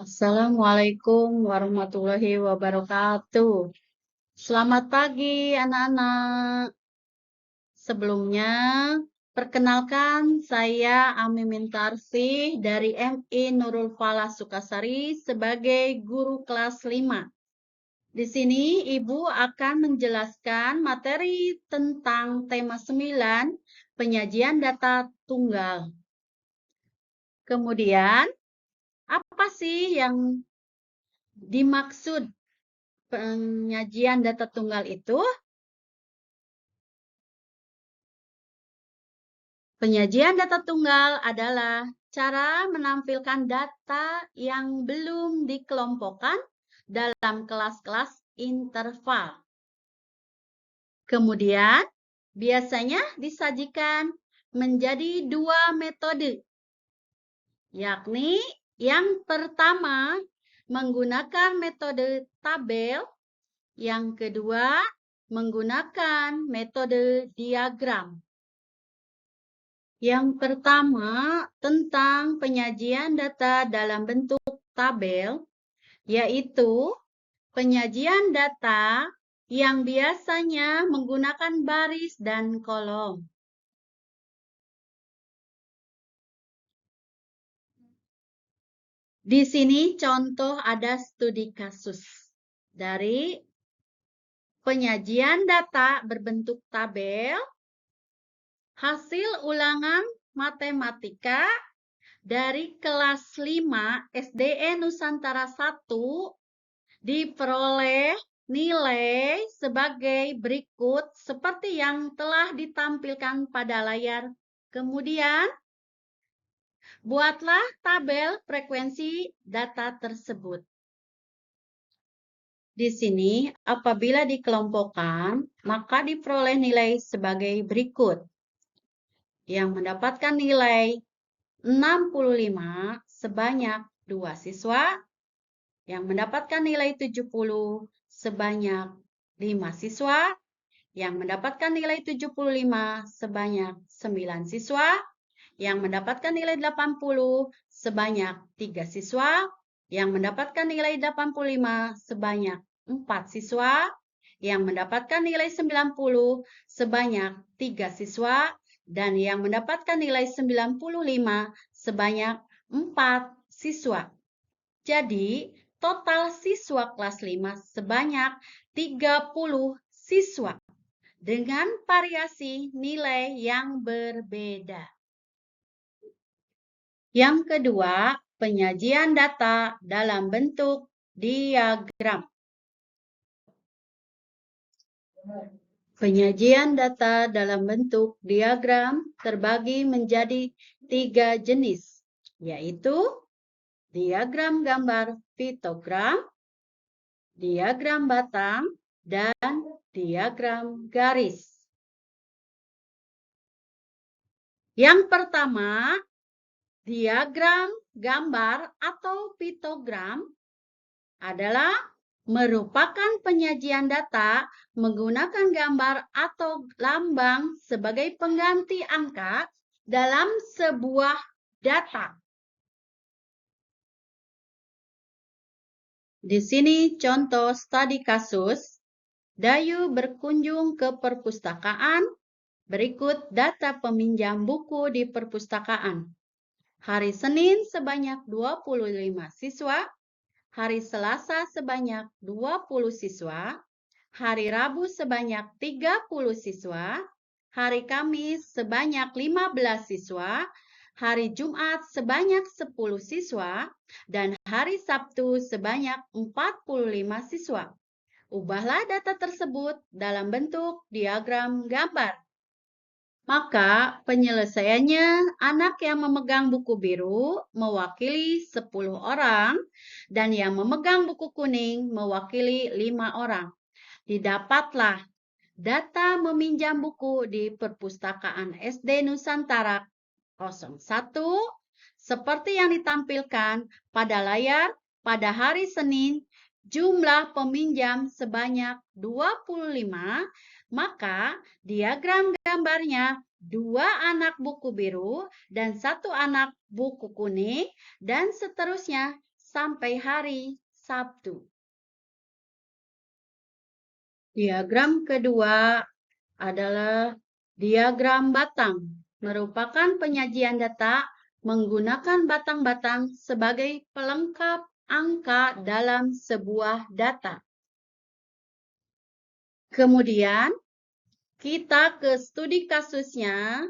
Assalamualaikum warahmatullahi wabarakatuh. Selamat pagi, anak-anak. Sebelumnya, perkenalkan saya Ami Mintarsih dari MI Nurul Falah Sukasari sebagai guru kelas 5. Di sini Ibu akan menjelaskan materi tentang tema 9, penyajian data tunggal. Kemudian, apa sih yang dimaksud penyajian data tunggal itu? Penyajian data tunggal adalah cara menampilkan data yang belum dikelompokkan dalam kelas-kelas interval. Kemudian, biasanya disajikan menjadi dua metode, yakni yang pertama menggunakan metode tabel, yang kedua menggunakan metode diagram. Yang pertama, tentang penyajian data dalam bentuk tabel, yaitu penyajian data yang biasanya menggunakan baris dan kolom. Di sini contoh ada studi kasus dari penyajian data berbentuk tabel, hasil ulangan matematika dari kelas 5 SDE Nusantara 1 diperoleh nilai sebagai berikut seperti yang telah ditampilkan pada layar. Kemudian, buatlah tabel frekuensi data tersebut. Di sini, apabila dikelompokkan, maka diperoleh nilai sebagai berikut. Yang mendapatkan nilai 65 sebanyak 2 siswa, yang mendapatkan nilai 70 sebanyak 5 siswa, yang mendapatkan nilai 75 sebanyak 9 siswa, yang mendapatkan nilai 80 sebanyak 3 siswa, yang mendapatkan nilai 85 sebanyak 4 siswa, yang mendapatkan nilai 90 sebanyak 3 siswa, dan yang mendapatkan nilai 95 sebanyak 4 siswa. Jadi, total siswa kelas 5 sebanyak 30 siswa dengan variasi nilai yang berbeda. Yang kedua, penyajian data dalam bentuk diagram. Penyajian data dalam bentuk diagram terbagi menjadi 3 jenis, yaitu diagram gambar pitogram, diagram batang, dan diagram garis. Yang pertama, diagram gambar atau pitogram adalah merupakan penyajian data menggunakan gambar atau lambang sebagai pengganti angka dalam sebuah data. Di sini contoh studi kasus. Dayu berkunjung ke perpustakaan. Berikut data peminjam buku di perpustakaan. Hari Senin sebanyak 25 siswa. Hari Selasa sebanyak 20 siswa. Hari Rabu sebanyak 30 siswa. Hari Kamis sebanyak 15 siswa. Hari Jumat sebanyak 10 siswa. Dan hari Sabtu sebanyak 45 siswa. Ubahlah data tersebut dalam bentuk diagram gambar. Maka penyelesaiannya anak yang memegang buku biru mewakili 10 orang dan yang memegang buku kuning mewakili 5 orang. Didapatlah data meminjam buku di perpustakaan SD Nusantara 01 seperti yang ditampilkan pada layar pada hari Senin. Jumlah peminjam sebanyak 25, maka diagram gambarnya 2 anak buku biru dan 1 anak buku kuning dan seterusnya sampai hari Sabtu. Diagram kedua adalah diagram batang, merupakan penyajian data menggunakan batang-batang sebagai pelengkap angka dalam sebuah data. Kemudian, kita ke studi kasusnya.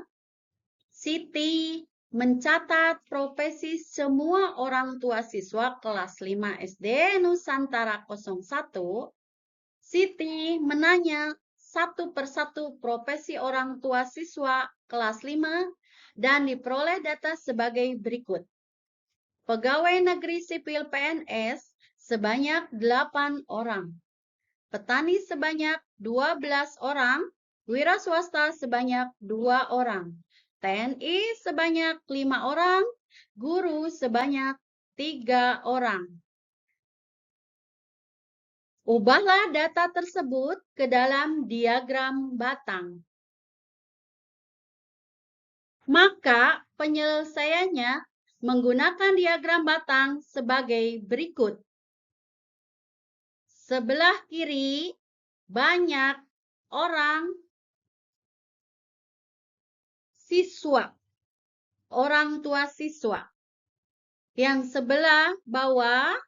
Siti mencatat profesi semua orang tua siswa kelas 5 SD Nusantara 01. Siti menanya satu persatu profesi orang tua siswa kelas 5 dan diperoleh data sebagai berikut. Pegawai negeri sipil PNS sebanyak 8 orang. Petani sebanyak 12 orang. Wira swasta sebanyak 2 orang. TNI sebanyak 5 orang. Guru sebanyak 3 orang. Ubahlah data tersebut ke dalam diagram batang. Maka penyelesaiannya menggunakan diagram batang sebagai berikut. Sebelah kiri banyak orang siswa, orang tua siswa. Yang sebelah bawah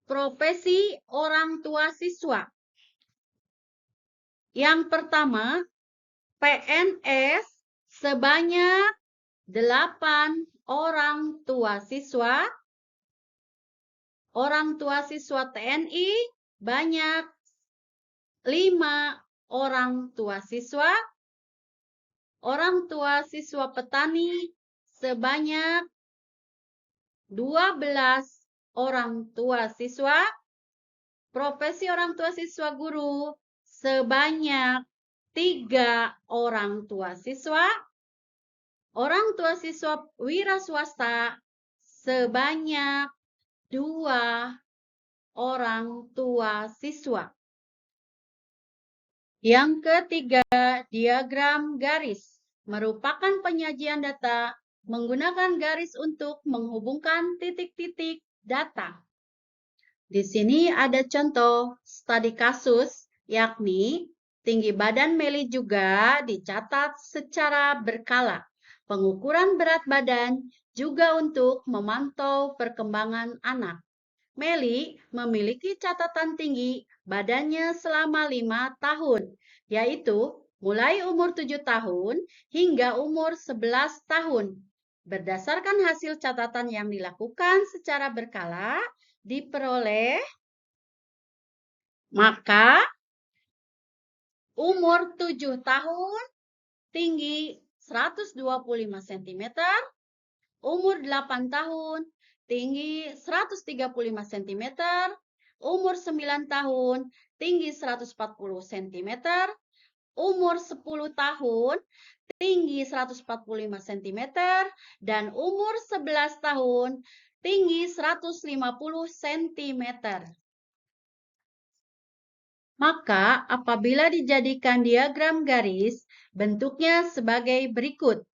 profesi orang tua siswa. Yang pertama, PNS sebanyak 8 orang tua siswa. Orang tua siswa TNI banyak 5 orang tua siswa. Orang tua siswa petani sebanyak 12 orang tua siswa. Profesi orang tua siswa guru sebanyak 3 orang tua siswa. Orang tua siswa wira swasta sebanyak 2 orang tua siswa. Yang ketiga, diagram garis merupakan penyajian data menggunakan garis untuk menghubungkan titik-titik data. Di sini ada contoh studi kasus, yakni tinggi badan Meli juga dicatat secara berkala. Pengukuran berat badan juga untuk memantau perkembangan anak. Meli memiliki catatan tinggi badannya selama 5 tahun, yaitu mulai umur 7 tahun hingga umur 11 tahun. Berdasarkan hasil catatan yang dilakukan secara berkala, diperoleh, maka umur 7 tahun tinggi 125 cm, umur 8 tahun tinggi 135 cm, umur 9 tahun tinggi 140 cm, umur 10 tahun tinggi 145 cm, dan umur 11 tahun tinggi 150 cm. Maka apabila dijadikan diagram garis, bentuknya sebagai berikut.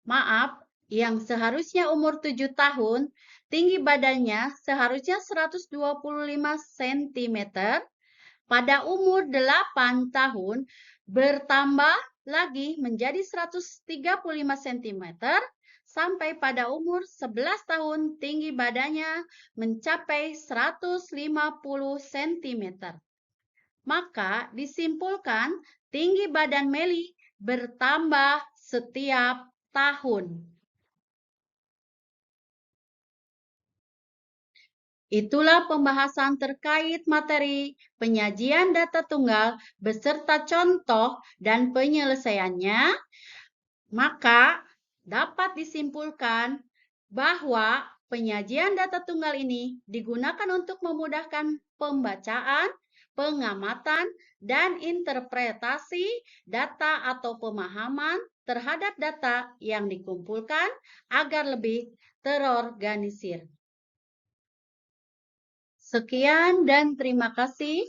Maaf, yang seharusnya umur 7 tahun, tinggi badannya seharusnya 125 cm, pada umur 8 tahun bertambah lagi menjadi 135 cm, sampai pada umur 11 tahun tinggi badannya mencapai 150 cm. Maka disimpulkan tinggi badan Meli bertambah setiap tahun. Itulah pembahasan terkait materi penyajian data tunggal beserta contoh dan penyelesaiannya. Maka dapat disimpulkan bahwa penyajian data tunggal ini digunakan untuk memudahkan pembacaan, pengamatan, dan interpretasi data atau pemahaman terhadap data yang dikumpulkan agar lebih terorganisir. Sekian dan terima kasih.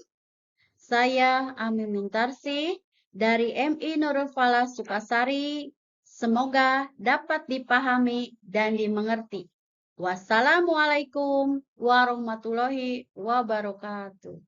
Saya Ami Mintarsi dari MI Nurul Falah Sukasari. Semoga dapat dipahami dan dimengerti. Wassalamualaikum warahmatullahi wabarakatuh.